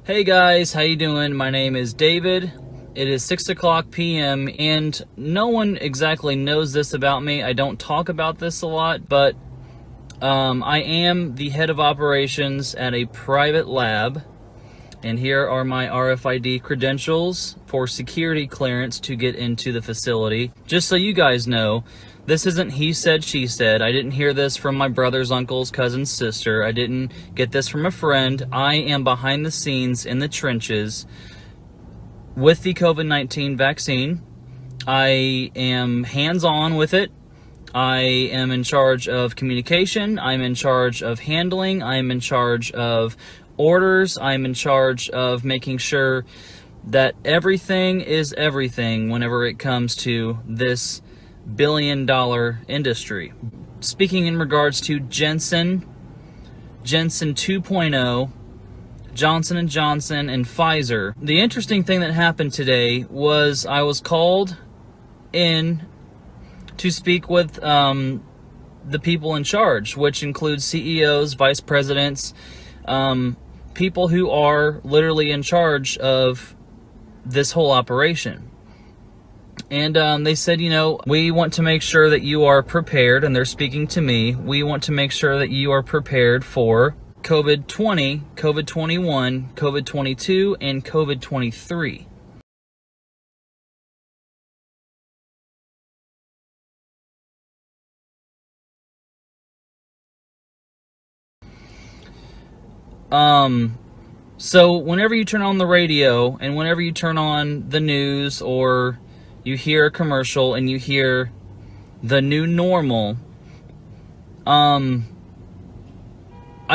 Hey guys, how you doing? My name is David. It is 6 o'clock p.m. and no one exactly knows this about me. I don't talk about this a lot, but I am the head of operations at a private lab, and here are my RFID credentials for security clearance to get into the facility. Just so you guys know, this isn't he said, she said. I didn't hear this from my brother's uncle's cousin's sister. I didn't get this from a friend. I am behind the scenes in the trenches with the COVID-19 vaccine. I am hands-on with it. I am in charge of communication. I'm in charge of handling. I'm in charge of orders. I'm in charge of making sure that everything is everything whenever it comes to this billion-dollar industry. Speaking in regards to Jensen 2.0, Johnson & Johnson, and Pfizer. The interesting thing that happened today was I was called in to speak with the people in charge, which includes CEOs, vice presidents, people who are literally in charge of this whole operation. And they said, we want to make sure that you are prepared, and they're speaking to me. We want to make sure that you are prepared for COVID-20, COVID-21, COVID-22, and COVID-23. So whenever you turn on the radio and whenever you turn on the news or you hear a commercial and you hear the new normal, I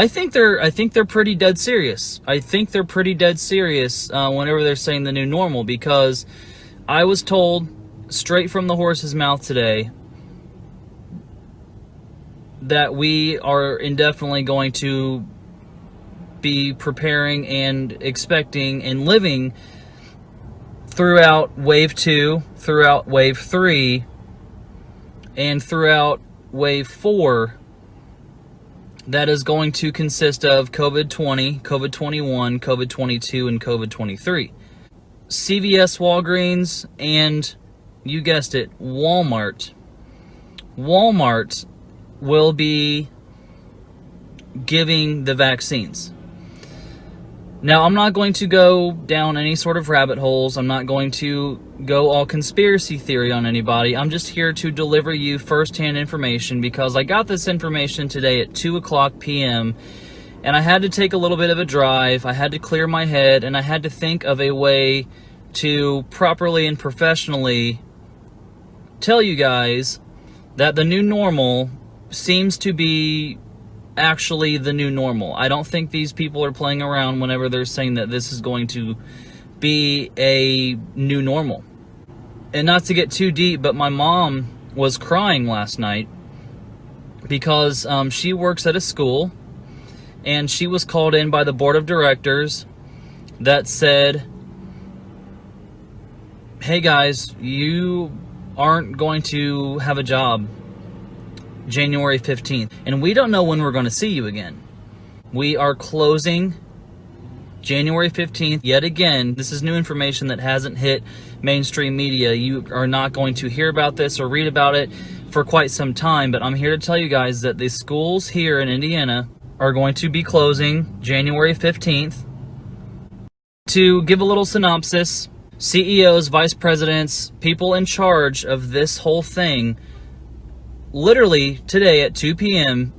think they're pretty dead serious. I think they're pretty dead serious whenever they're saying the new normal, because I was told straight from the horse's mouth today that we are indefinitely going to be preparing and expecting and living throughout wave 2, throughout wave 3, and throughout wave 4, that is going to consist of COVID-20, COVID-21, COVID-22, and COVID-23. CVS, Walgreens, and you guessed it, Walmart will be giving the vaccines. Now, I'm not going to go down any sort of rabbit holes. I'm not going to go all conspiracy theory on anybody. I'm just here to deliver you firsthand information, because I got this information today at 2 o'clock p.m. and I had to take a little bit of a drive. I had to clear my head, and I had to think of a way to properly and professionally tell you guys that the new normal seems to be actually the new normal. I don't think these people are playing around whenever they're saying that this is going to be a new normal. And not to get too deep, but my mom was crying last night because she works at a school, and she was called in by the board of directors that said, hey guys, you aren't going to have a job January 15th, and we don't know when we're going to see you again. We are closing January 15th yet again. This is new information that hasn't hit mainstream media. You are not going to hear about this or read about it for quite some time, but I'm here to tell you guys that the schools here in Indiana are going to be closing January 15th. To give a little synopsis, CEOs, vice presidents, people in charge of this whole thing literally today at 2 p.m.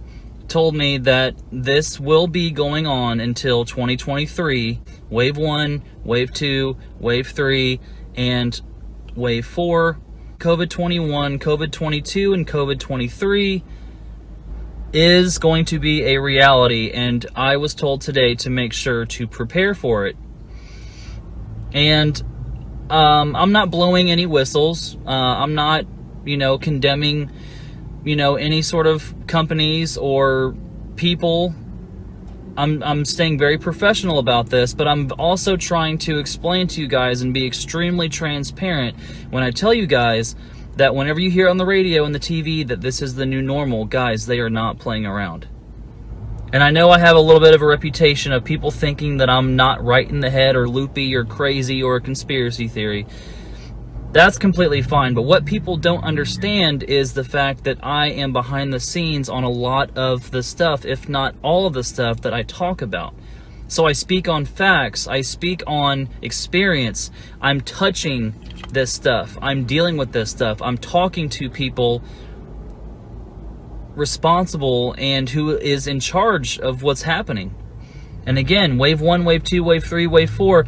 told me that this will be going on until 2023, wave 1, wave 2, wave 3, and wave 4. COVID-21, COVID-22, and COVID-23 is going to be a reality, and I was told today to make sure to prepare for it. And I'm not blowing any whistles. I'm not, condemning any sort of companies or people. I'm staying very professional about this, but I'm also trying to explain to you guys and be extremely transparent when I tell you guys that whenever you hear on the radio and the TV that this is the new normal, guys, they are not playing around. And I know I have a little bit of a reputation of people thinking that I'm not right in the head or loopy or crazy or a conspiracy theory. That's completely fine. But what people don't understand is the fact that I am behind the scenes on a lot of the stuff, if not all of the stuff that I talk about. So I speak on facts. I speak on experience. I'm touching this stuff. I'm dealing with this stuff. I'm talking to people responsible and who is in charge of what's happening. And again, wave 1, wave 2, wave 3, wave 4,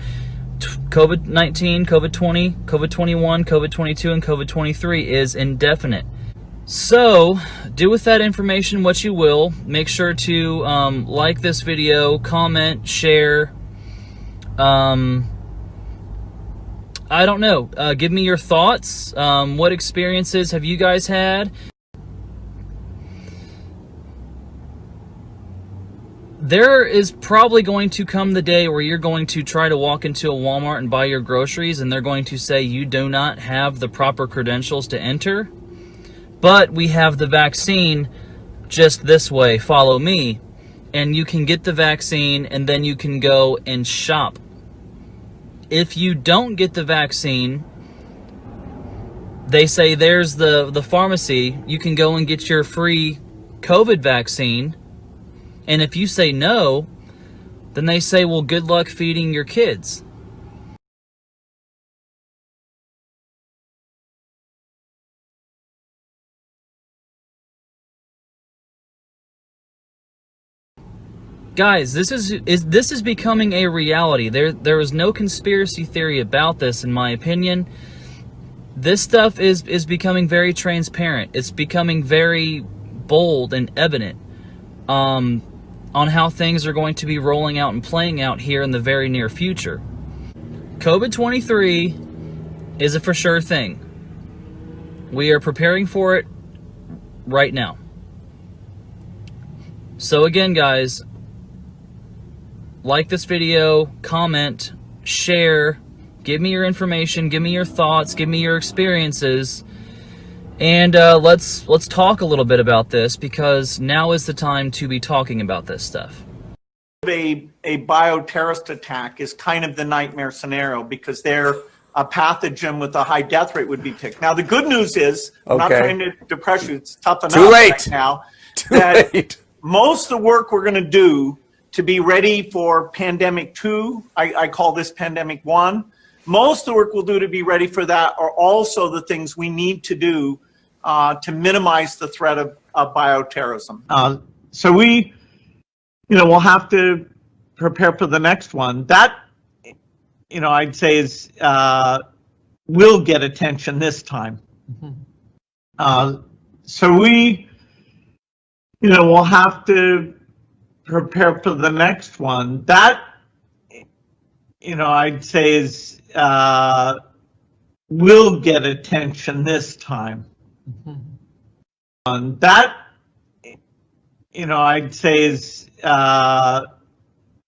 COVID-19, COVID-20, COVID-21, COVID-22, and COVID-23 is indefinite. So do with that information what you will. Make sure to like this video, comment, share. I don't know. Give me your thoughts. What experiences have you guys had? There is probably going to come the day where you're going to try to walk into a Walmart and buy your groceries, and they're going to say you do not have the proper credentials to enter. But we have the vaccine just this way. Follow me. And you can get the vaccine, and then you can go and shop. If you don't get the vaccine, they say there's the pharmacy. You can go and get your free COVID vaccine. And if you say no, then they say, well, good luck feeding your kids. Guys, this is becoming a reality. There is no conspiracy theory about this, in my opinion. This stuff is becoming very transparent. It's becoming very bold and evident on how things are going to be rolling out and playing out here in the very near future. COVID-23 is a for sure thing. We are preparing for it right now. So again, guys, like this video, comment, share, give me your information, give me your thoughts, give me your experiences, and let's talk a little bit about this, because now is the time to be talking about this stuff. A bioterrorist attack is kind of the nightmare scenario, because they're a pathogen with a high death rate would be picked. Now the good news is, I'm not trying to depress you, it's tough enough right now, that most of the work we're going to do to be ready for pandemic 2, I call this pandemic 1, most of the work we'll do to be ready for that are also the things we need to do to minimize the threat of bioterrorism. So we, we'll have to prepare for the next one. That, I'd say is, will get attention this time. So we, we'll have to prepare for the next one. That, I'd say is, will get attention this time. That, I'd say is,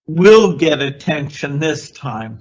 will get attention this time.